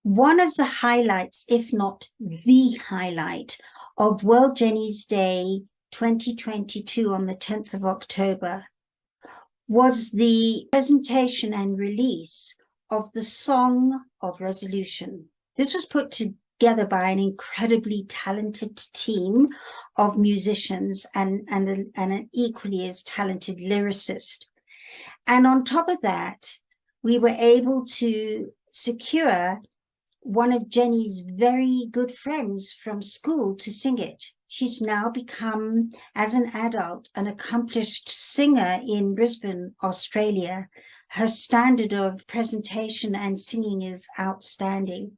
one of the highlights, if not the highlight, of World Jenny's Day 2022 on the 10th of October was the presentation and release of the Song of Resolution. This was put together by an incredibly talented team of musicians and an equally as talented lyricist. And on top of that, we were able to secure one of Jenny's very good friends from school to sing it. She's now become, as an adult, an accomplished singer in Brisbane, Australia. Her standard of presentation and singing is outstanding.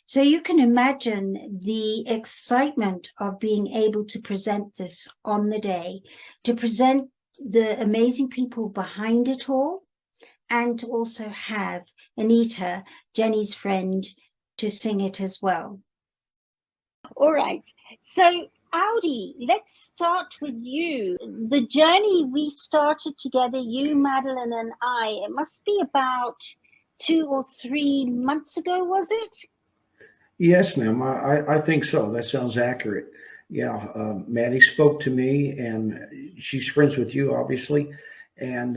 So you can imagine the excitement of being able to present this on the day, to present the amazing people behind it all, and to also have Anita, Jenny's friend, to sing it as well. All right. So, Audie, let's start with you. The journey we started together, you, Madeline, and I, it must be about 2 or 3 months ago, was it? Yes, ma'am. I think so. That sounds accurate. Yeah, Maddie spoke to me, and she's friends with you, obviously, and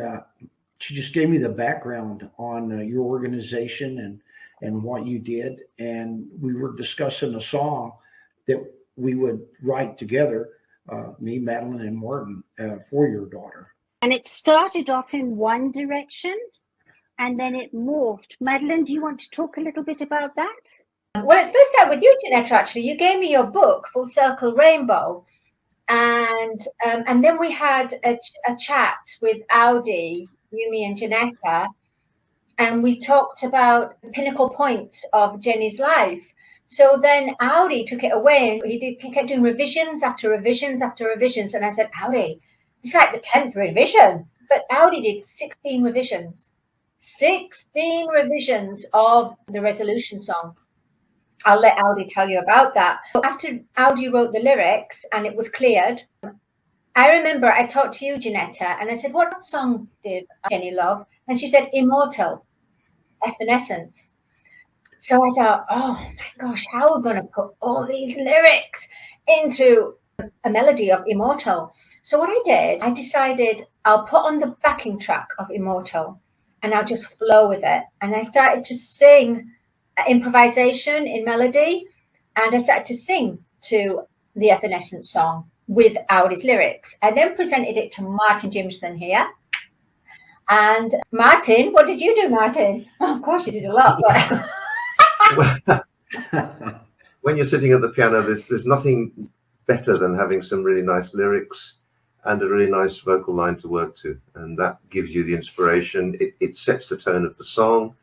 she just gave me the background on your organization and what you did, and we were discussing a song that we would write together, me, Madeline, and Martin, for your daughter. And it started off in one direction, and then it morphed. Madeline, do you want to talk a little bit about that? Well, it first started with you, Jenetta, actually. You gave me your book, Full Circle Rainbow, and then we had a chat with Audie, Yumi and Jenetta, and we talked about the pinnacle points of Jenny's life. So then Audie took it away, and he kept doing revisions after revisions after revisions. And I said, Audie, it's like the 10th revision. But Audie did 16 revisions. 16 revisions of the Resolution song. I'll let Audie tell you about that. After Audie wrote the lyrics and it was cleared, I remember I talked to you, Jenetta, and I said, what song did Jenny love? And she said, Immortal, Evanescence. So I thought, oh my gosh, how are we going to put all these lyrics into a melody of Immortal? So what I did, I decided I'll put on the backing track of Immortal and I'll just flow with it. And I started to sing improvisation in melody, and I started to sing to the Evanescence song with Audie's lyrics. I then presented it to Martin Gimson here. And Martin, what did you do, Martin? Oh, of course you did a lot. But when you're sitting at the piano, there's nothing better than having some really nice lyrics and a really nice vocal line to work to, and that gives you the inspiration. It sets the tone of the song,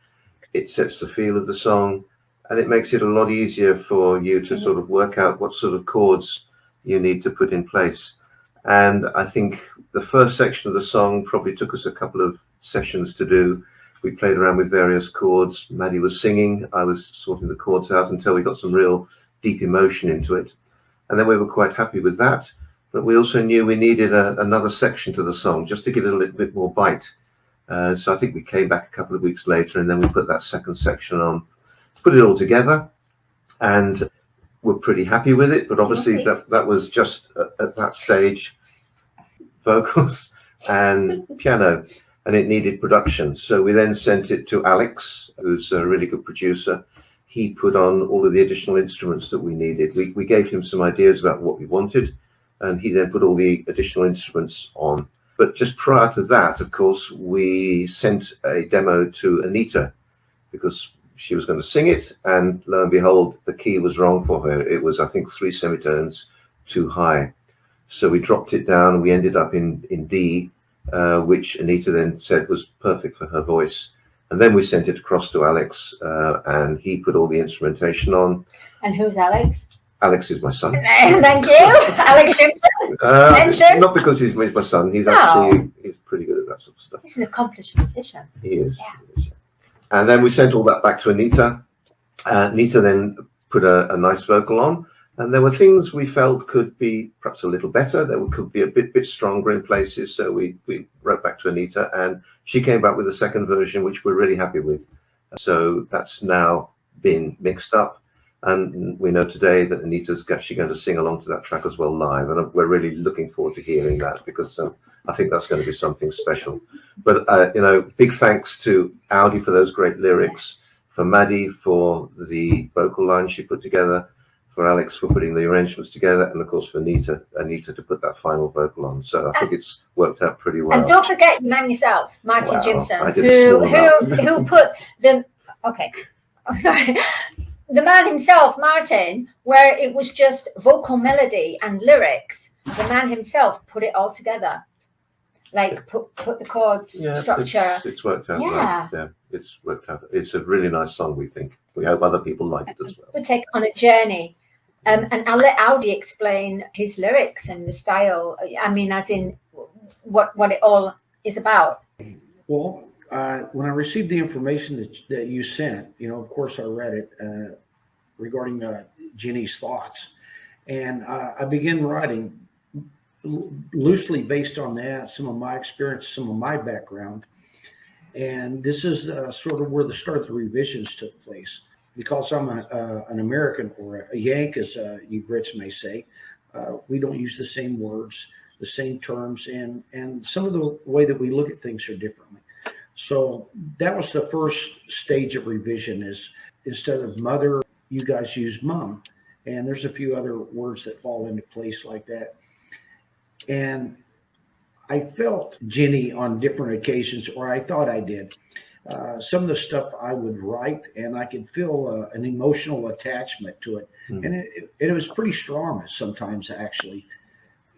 it sets the feel of the song, and it makes it a lot easier for you to sort of work out what sort of chords you need to put in place. And I think the first section of the song probably took us a couple of sessions to do. We played around with various chords. Maddie was singing, I was sorting the chords out until we got some real deep emotion into it. And then we were quite happy with that. But we also knew we needed another section to the song just to give it a little bit more bite. So I think we came back a couple of weeks later, and then we put that second section on, put it all together, and we're pretty happy with it. But obviously that was just at that stage, vocals and piano, and it needed production. So we then sent it to Alex, who's a really good producer. He put on all of the additional instruments that we needed. We gave him some ideas about what we wanted, and he then put all the additional instruments on. But just prior to that, of course, we sent a demo to Anita because she was going to sing it, and lo and behold, the key was wrong for her. It was, I think, 3 semitones too high. So we dropped it down, and we ended up in D, which Anita then said was perfect for her voice. And then we sent it across to Alex, and he put all the instrumentation on. And who's Alex? Alex is my son. Thank you, Alex Gimson. Not because he's my son. He's actually he's pretty good at that sort of stuff. He's an accomplished musician. He is. Yeah. He is. And then we sent all that back to Anita. Anita then put a nice vocal on, and there were things we felt could be perhaps a little better. There could be a bit stronger in places. So we wrote back to Anita, and she came back with a second version, which we're really happy with. So that's now been mixed up. And we know today that Anita's actually going to sing along to that track as well live. And we're really looking forward to hearing that, because I think that's going to be something special. But, you know, big thanks to Audie for those great lyrics, for Maddie for the vocal line she put together, for Alex for putting the arrangements together, and of course for Anita to put that final vocal on. So I think it's worked out pretty well. And don't forget your man yourself, Martin Gimson, who put the sorry, the man himself, Martin, where it was just vocal melody and lyrics. The man himself put it all together, like put the chords, structure. It's worked out. Yeah. Well. Yeah, it's worked out. It's a really nice song. We think. We hope other people like it as well. We take on a journey. And I'll let Audie explain his lyrics and the style. I mean, as in what it all is about. Well, when I received the information that you sent, you know, of course I read it regarding Jenny's thoughts, and I began writing loosely based on that, some of my experience, some of my background, and this is sort of where the start of the revisions took place. Because I'm an American, or a Yank, as you Brits may say, we don't use the same words, the same terms, and some of the way that we look at things are differently. So that was the first stage of revision, is instead of mother, you guys use mom. And there's a few other words that fall into place like that. And I felt Jenny on different occasions, or I thought I did. Some of the stuff I would write, and I could feel an emotional attachment to it. And it was pretty strong sometimes, actually.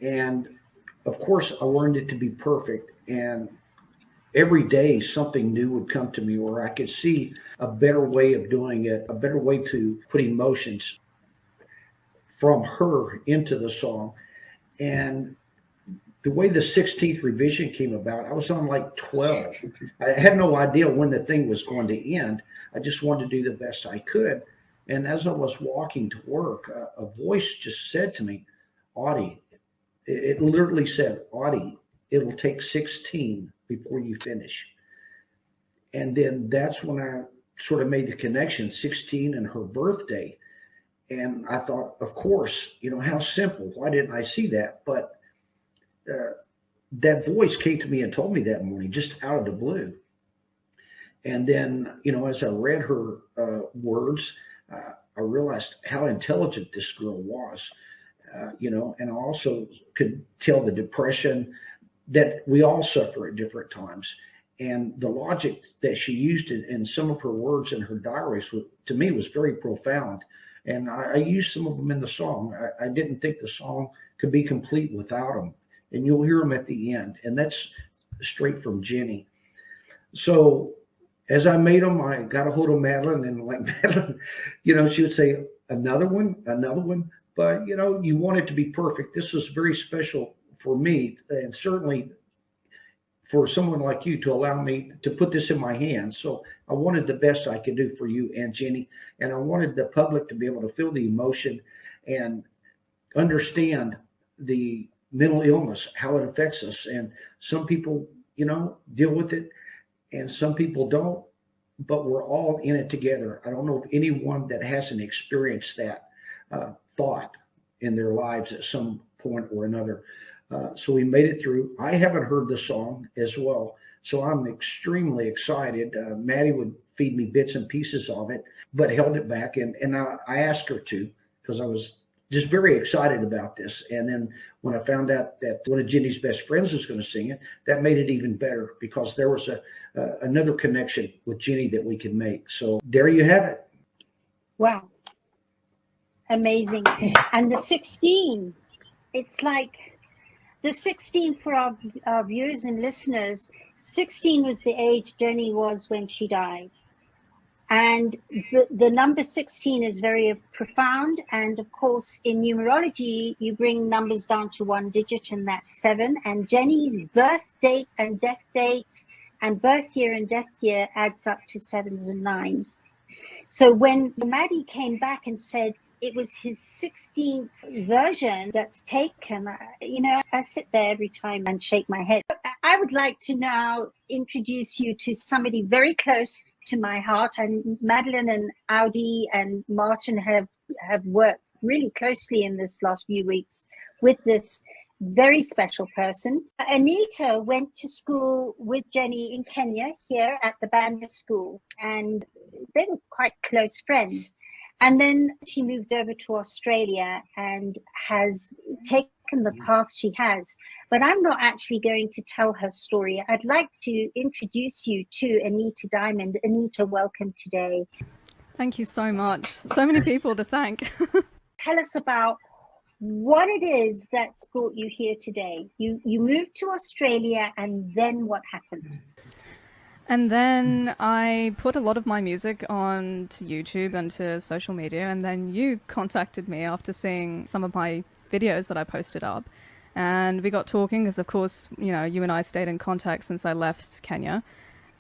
And of course, I wanted it to be perfect. And every day something new would come to me, where I could see a better way of doing it, a better way to put emotions from her into the song. And the way the 16th revision came about, I was on like 12. I had no idea when the thing was going to end. I just wanted to do the best I could. And as I was walking to work, a voice just said to me, Audie, it literally said, Audie, it'll take 16 before you finish. And then that's when I sort of made the connection, 16 and her birthday. And I thought, of course, you know, how simple. Why didn't I see that? But that voice came to me and told me that morning, just out of the blue. And then, you know, as I read her words, I realized how intelligent this girl was, you know, and I also could tell the depression that we all suffer at different times. And the logic that she used in some of her words in her diaries, to me, was very profound. And I used some of them in the song. I didn't think the song could be complete without them. And you'll hear them at the end. And that's straight from Jenny. So as I made them, I got a hold of Madelene, and like Madelene, you know, she would say, another one. But, you know, you want it to be perfect. This was very special for me, and certainly for someone like you to allow me to put this in my hands. So I wanted the best I could do for you and Jenny. And I wanted the public to be able to feel the emotion and understand the mental illness, how it affects us. And some people, you know, deal with it and some people don't, but we're all in it together. I don't know of anyone that hasn't experienced that thought in their lives at some point or another. So we made it through. I haven't heard the song as well, so I'm extremely excited. Maddie would feed me bits and pieces of it, but held it back. And I asked her to, because I was just very excited about this. And then when I found out that one of Jenny's best friends was going to sing it, that made it even better, because there was another connection with Jenny that we could make. So there you have it. Wow. Amazing. And the 16, it's like the 16 for our viewers and listeners, 16 was the age Jenny was when she died. And the number 16 is very profound. And of course, in numerology, you bring numbers down to one digit, and that's 7. And Jenny's birth date and death date and birth year and death year adds up to 7s and 9s. So when Maddie came back and said it was his 16th version that's taken, you know, I sit there every time and shake my head. I would like to now introduce you to somebody very close to my heart. And Madeline and Audie and Martin have worked really closely in this last few weeks with this very special person. Anita went to school with Jenny in Kenya here at the Banda School, and they were quite close friends. And then she moved over to Australia and has taken the path she has. But I'm not actually going to tell her story. I'd like to introduce you to Anita Diamond. Anita, welcome today. Thank you so much. So many people to thank. Tell us about what it is that's brought you here today. You moved to Australia, and then what happened? And then I put a lot of my music on to YouTube and to social media, and then you contacted me after seeing some of my videos that I posted up, and we got talking, because of course, you know, you and I stayed in contact since I left Kenya.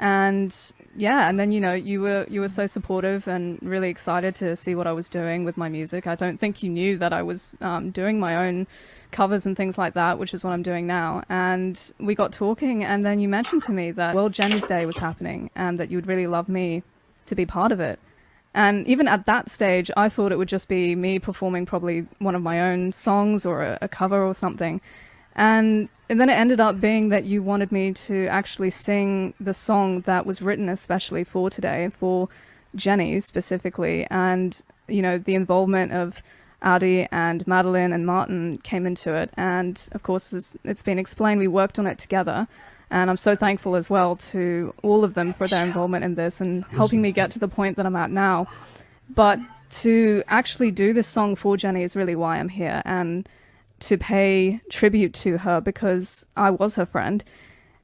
And yeah, and then, you know, you were so supportive and really excited to see what I was doing with my music. I don't think you knew that I was doing my own covers and things like that, which is what I'm doing now. And we got talking, and then you mentioned to me that World Jenny's Day was happening and that you would really love me to be part of it. And even at that stage, I thought it would just be me performing probably one of my own songs or a cover or something. And then it ended up being that you wanted me to actually sing the song that was written especially for today, for Jenny specifically. And, you know, the involvement of Audie and Madelene and Martin came into it. And of course, as it's been explained, we worked on it together. And I'm so thankful as well to all of them for their involvement in this and helping me get to the point that I'm at now. But to actually do this song for Jenny is really why I'm here, and to pay tribute to her, because I was her friend.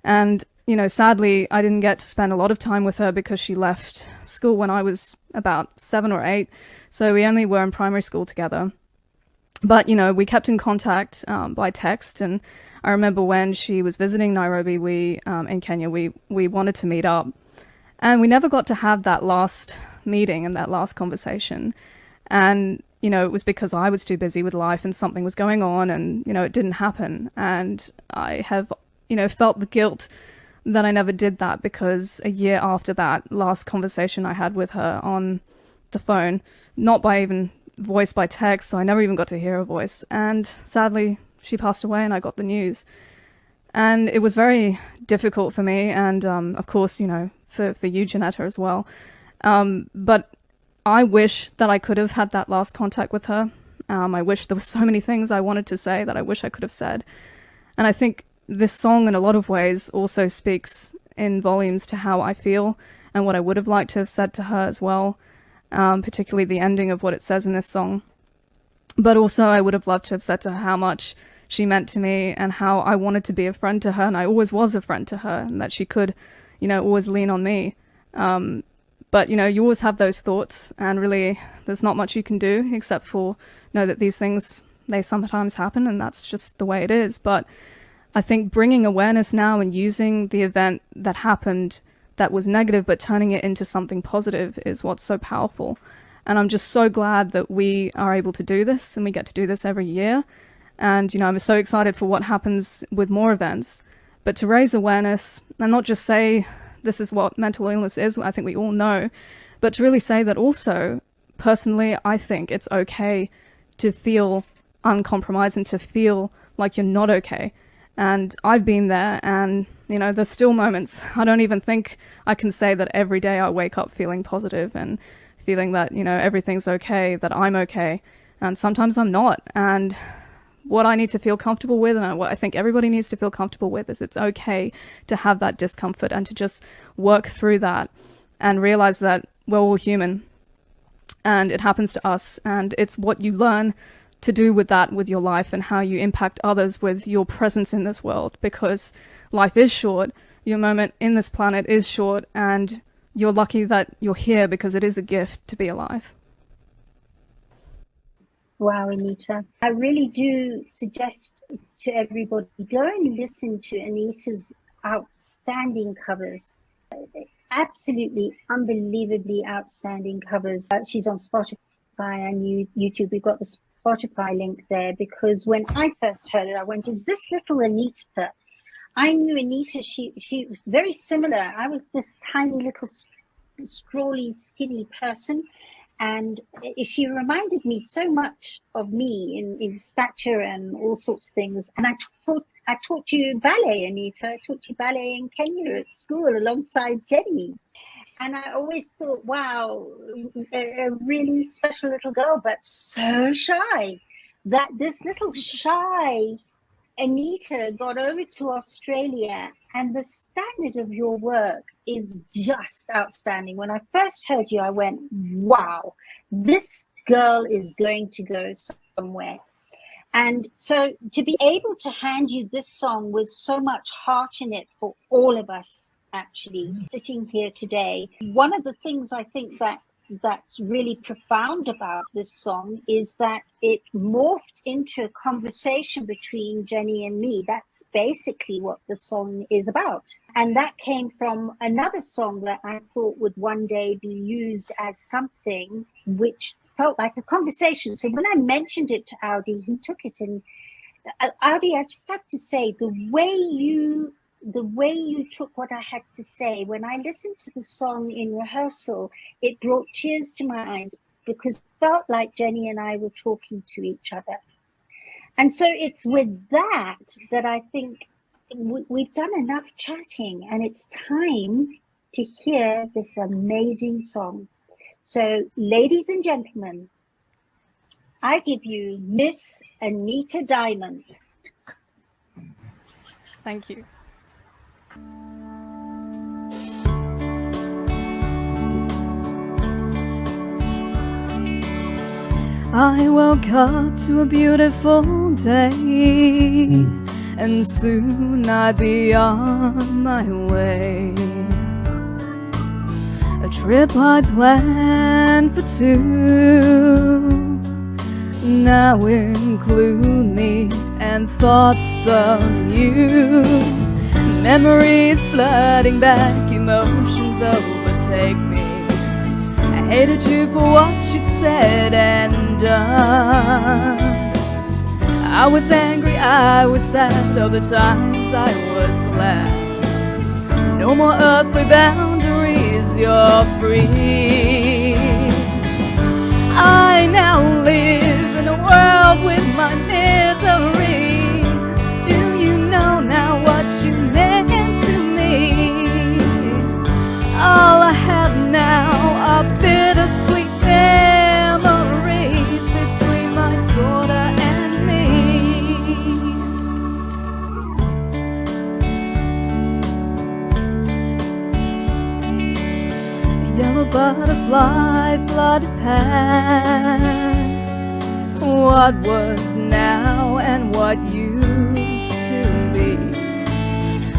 And, you know, sadly, I didn't get to spend a lot of time with her because she left school when I was about 7 or 8. So we only were in primary school together. But, you know, we kept in contact by text. And I remember when she was visiting Nairobi, in Kenya, we wanted to meet up. And we never got to have that last meeting and that last conversation. And, you know, it was because I was too busy with life and something was going on, and, you know, it didn't happen. And I have, you know, felt the guilt that I never did that, because a year after that last conversation I had with her on the phone, not by even voice, by text, so I never even got to hear her voice. And sadly, she passed away and I got the news. And it was very difficult for me, and of course, you know, for you, Jenetta, as well. But I wish that I could have had that last contact with her. I wish there were so many things I wanted to say that I wish I could have said. And I think this song, in a lot of ways, also speaks in volumes to how I feel and what I would have liked to have said to her as well, particularly the ending of what it says in this song. But also, I would have loved to have said to her how much she meant to me and how I wanted to be a friend to her, and I always was a friend to her, and that she could, you know, always lean on me. But, you know, you always have those thoughts, and really there's not much you can do except for know that these things, they sometimes happen, and that's just the way it is. But I think bringing awareness now and using the event that happened that was negative but turning it into something positive is what's so powerful. And I'm just so glad that we are able to do this, and we get to do this every year. And, you know, I'm so excited for what happens with more events. But to raise awareness and not just say, this is what mental illness is, I think we all know, but to really say that also, personally, I think it's okay to feel uncompromised and to feel like you're not okay. And I've been there, and, you know, there's still moments. I don't even think I can say that every day I wake up feeling positive and feeling that, you know, everything's okay, that I'm okay. And sometimes I'm not. And what I need to feel comfortable with, and what I think everybody needs to feel comfortable with, is it's okay to have that discomfort and to just work through that and realize that we're all human and it happens to us, and it's what you learn to do with that, with your life, and how you impact others with your presence in this world, because life is short, your moment in this planet is short, and you're lucky that you're here because it is a gift to be alive. Wow, Anita. I really do suggest to everybody, go and listen to Anita's outstanding covers. Absolutely, unbelievably outstanding covers. She's on Spotify and YouTube. We've got the Spotify link there, because when I first heard it, I went, is this little Anita? I knew Anita, she was very similar. I was this tiny little scrawly, skinny person. And she reminded me so much of me in stature and all sorts of things. And I taught you ballet, Anita. I taught you ballet in Kenya at school alongside Jenny. And I always thought, wow, a really special little girl, but so shy. That this little shy Anita got over to Australia, and the standard of your work is just outstanding. When I first heard you, I went, wow, this girl is going to go somewhere. And so to be able to hand you this song with so much heart in it for all of us, actually, sitting here today, one of the things I think that's really profound about this song is that it morphed into a conversation between Jenny and me. That's basically what the song is about. And that came from another song that I thought would one day be used as something which felt like a conversation. So when I mentioned it to Audie, he took it. And Audie, I just have to say, the way you took what I had to say, when I listened to the song in rehearsal, it brought tears to my eyes because it felt like Jenny and I were talking to each other. And so it's with that I think we've done enough chatting, and it's time to hear this amazing song. So, ladies and gentlemen, I give you Miss Anita Diamond. Thank you. I woke up to a beautiful day, and soon I'd be on my way. A trip I planned for two now include me and thoughts of you. Memories flooding back, emotions overtake me. I hated you for what you'd said and done. I was angry, I was sad, other times I was glad. No more earthly boundaries, you're free. I now live in a world with my misery. Do you know now what you meant to me? All I have now are bittersweet memories between my daughter and me. Yellow butterfly flooded past what was now and what used to be.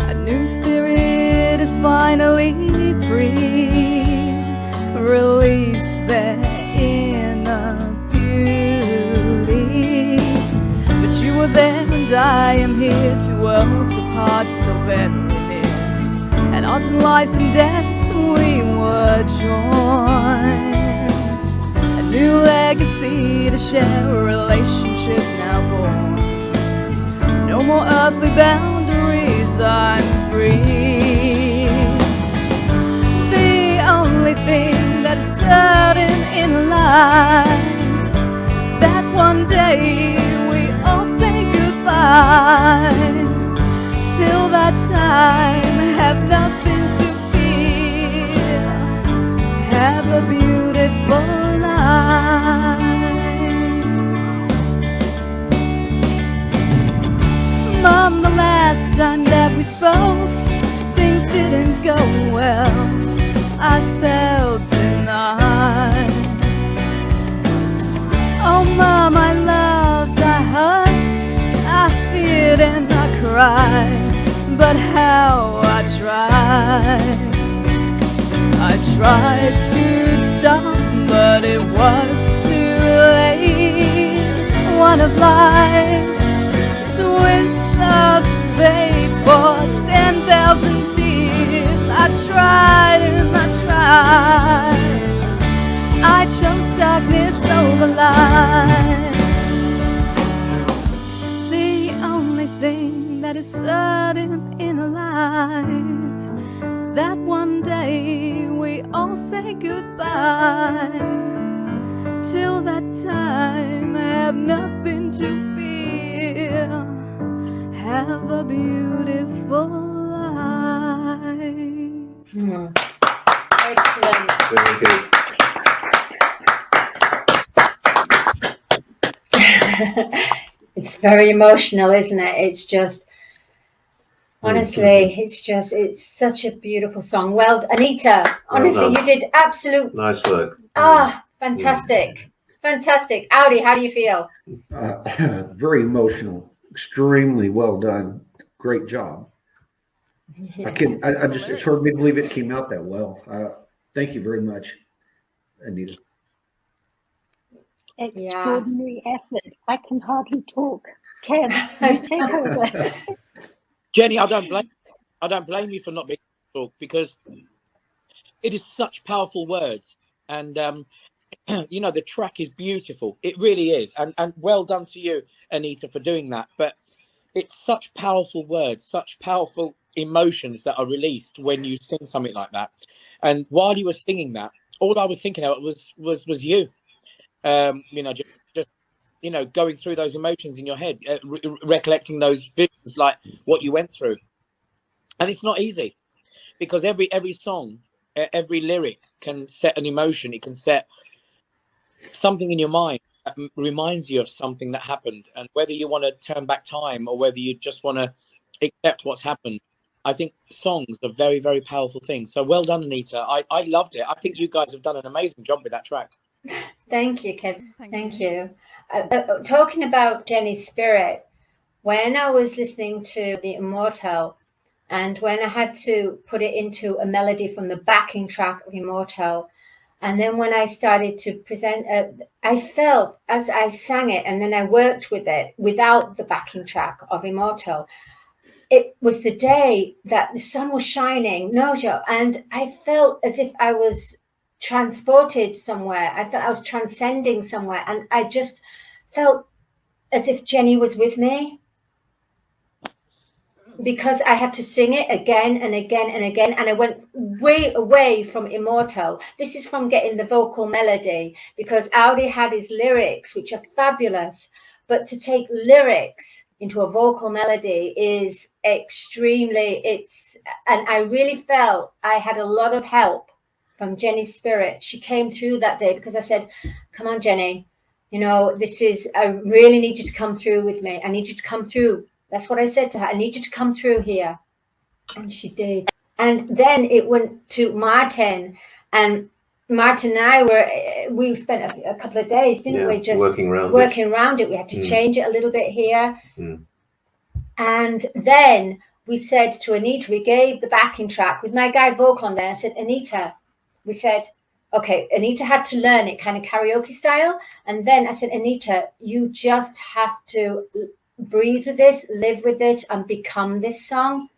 A new spirit is finally free, release their inner beauty. But you were there and I am here, two worlds apart, so very near. At odds in life and death we were joined. A new legacy to share, a relationship now born. No more earthly boundaries, I'm free. The only thing that is certain in life, that one day we all say goodbye. Till that time, have nothing to fear, have a beautiful life. Mom, the last time that we spoke, things didn't go well. I felt denied. Oh, Mom, I loved, I hurt, I feared and I cried. But how I tried to stop, but it was too late. One of life's twists of fate for 10,000 tears. I tried and I tried. I chose darkness over light. The only thing that is certain in life, that one day we all say say goodbye. Till that time, I have nothing to fear. Have a beautiful life. Excellent. Very good. It's very emotional, isn't it? It's just, honestly, it's such a beautiful song. Well, Anita, honestly, you did absolute Nice work. fantastic. Fantastic. Audie, how do you feel? Very emotional, extremely well done. Great job. I just, it's hard for me to believe it came out that well. Thank you very much, Anita. Extraordinary effort. I can hardly talk. Kev, you take over. Jenny, I don't blame you for not being able to talk, because it is such powerful words, and you know, the track is beautiful. It really is, and well done to you, Anita, for doing that. But it's such powerful words, such powerful emotions that are released when you sing something like that. And while you were singing that, all I was thinking of was you. You know, just you know, going through those emotions in your head, recollecting those visions, like what you went through. And it's not easy, because every song, every lyric can set an emotion. It can set something in your mind that reminds you of something that happened. And whether you want to turn back time or whether you just want to accept what's happened, I think songs are very, very powerful things. So well done, Anita. I loved it. I think you guys have done an amazing job with that track. Thank you, Kev. Thank you. Talking about Jenny's spirit, when I was listening to The Immortal, and when I had to put it into a melody from the backing track of Immortal, and then when I started to present, I felt as I sang it, and then I worked with it without the backing track of Immortal. It was the day that the sun was shining, Nojo, and I felt as if I was transported somewhere. I felt I was transcending somewhere, and I just felt as if Jenny was with me, because I had to sing it again and again and again, and I went way away from Immortal. This is from getting the vocal melody, because Audie had his lyrics, which are fabulous, but to take lyrics into a vocal melody is extremely, and I really felt I had a lot of help from Jenny's spirit. She came through that day, because I said, come on, Jenny, you know, I really need you to come through with me. I need you to come through. That's what I said to her. I need you to come through here. And she did. And then it went to Martin, and Martin and I we spent a couple of days, didn't we? Just working around it. We had to change it a little bit here. And then we said to Anita, we gave the backing track with my guide vocal on there. I said, Anita, we said, okay, Anita had to learn it kind of karaoke style. And then I said, Anita, you just have to breathe with this, live with this, and become this song.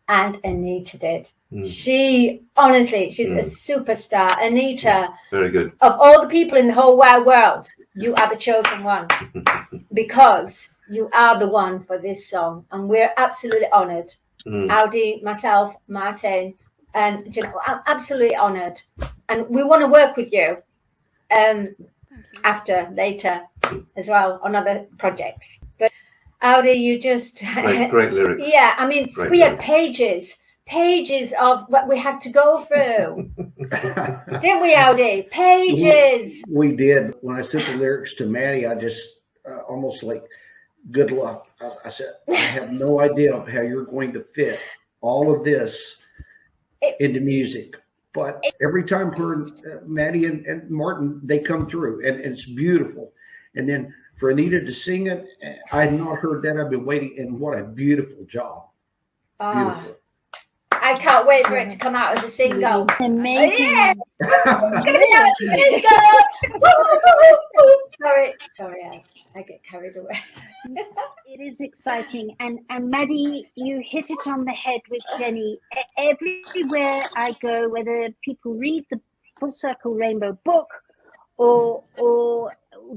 And Anita did. She, honestly, she's a superstar. Anita, very good. Of all the people in the whole wide world, you are the chosen one, because you are the one for this song. And we're absolutely honored. Audie, myself, Martin, and you know, I'm absolutely honored, and we want to work with you later as well on other projects. But Audie, you just great lyrics. Yeah, I mean, we had pages of what we had to go through. Didn't we, Audie? Pages. We did. When I sent the lyrics to Maddie, I just almost like, good luck. I said, I have no idea how you're going to fit all of this into music. But every time Maddie and Martin, they come through, and it's beautiful. And then for Anita to sing it, I had not heard that. I've been waiting, and what a beautiful job. Beautiful. I can't wait for it to come out as a single. Amazing. Yeah. It's going to be out as a single. Sorry, I get carried away. It is exciting. And Maddie, you hit it on the head with Jenny. Everywhere I go, whether people read the Full Circle Rainbow book or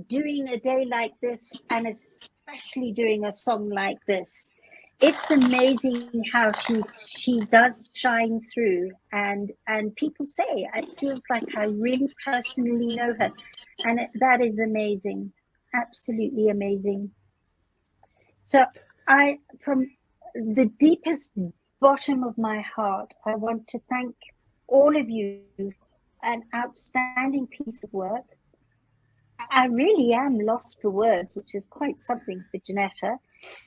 doing a day like this, and especially doing a song like this, it's amazing how she does shine through, and people say it feels like I really personally know her, and that is amazing, absolutely amazing. So from the deepest bottom of my heart, I want to thank all of you. An outstanding piece of work. I really am lost for words, which is quite something for Jenetta,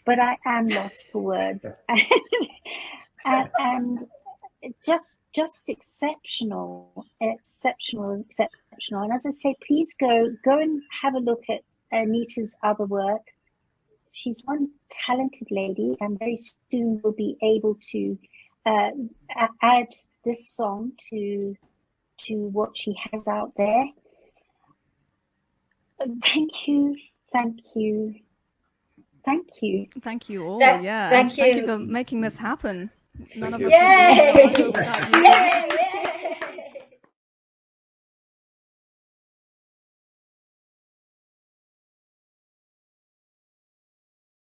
but I am lost for words. and just exceptional. And as I say, please go and have a look at Anita's other work. She's one talented lady, and very soon will be able to add this song to what she has out there. Thank you all. Yeah, thank you for making this happen. None of us Yay! would be able to do it without you. Yay!